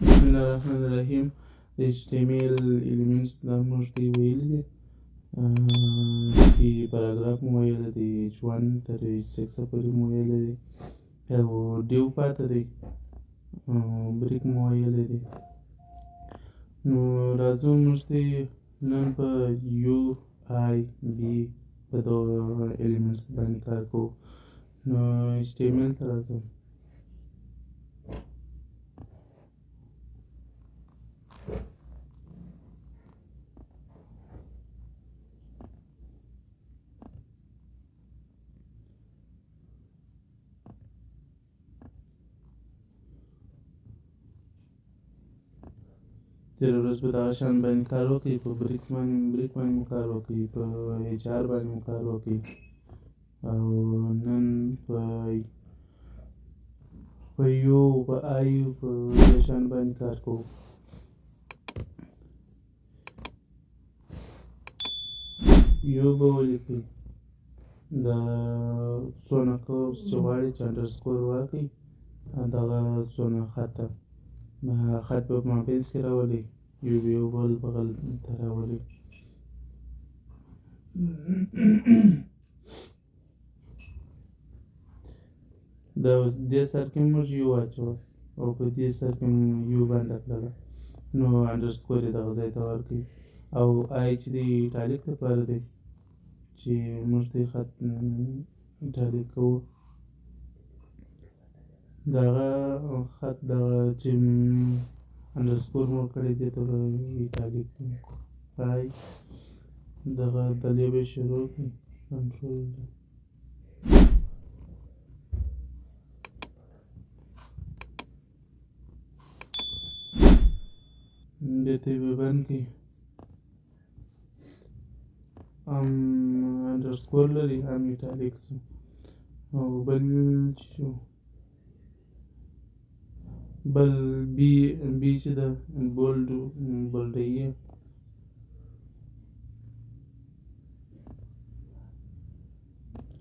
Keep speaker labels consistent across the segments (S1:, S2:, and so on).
S1: بسم الله الرحمن الرحیم. د HTML elements دا موږ ته ویلي دي چې پاراګراف مو ویلی دی، H1 تر H6 پورې مو ویلی دی، او ډیو پاته دی، بریک مو ویلی دی. نو راځو موږ ته نن په یو آی بي په دغه elements باندې کار کوو. نو HTML ته راځم. تېره ورځ په دغه شیان باندې کار وکړئ، په بریک باندې مو کار وکړئ، په HR باندې مو کار وکړئ، او نن په یو په آی په دې شیان باندې کار کوو. یو به ولیکئ، دا څونه چې غواړئ چې انډرسکور واخلئ، دغه څونه خط به په مابینځ کې راولئ، یو به یو بل بغل ته راولئ. دا دې سر کې موږ یو واچوه او په دې سر کې یو بنده کړله، نو انډرسکور یې دغه ځای ته ورکړئ. او آی چې دی ایټالیک لپاره دی چې موږ ته خط ایټالیک کوو، دغه خط دغه چې انډرسکور مو کړی دی ته به ایټالیک آی، دغه دلې به شروع کړئ، کنټرول دې ته به بند کړئ. انډرسکور لري هم ایټالیک شو، او بل بی چې ده بولډوي،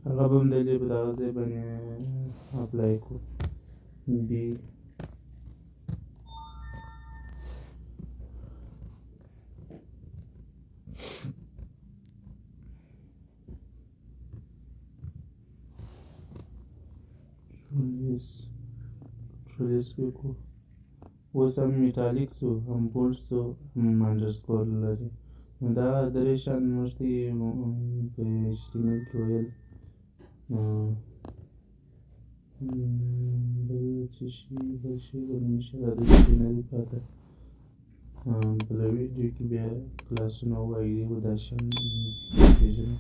S1: هغه به هم دلې په دغه ځای باندې اپلای کړو. بی کنټرول وکړو. اوس هم میټالیک شو، هم بولډ شو، هم انډرسکور لري. نو دا درې شیان موږ ته په HTML کې ویل. بل شی به نشته، دا داسې نه دي پاته. بله ویډیو کې بیا کلاسونه ووایي، دا شیان پیژنو.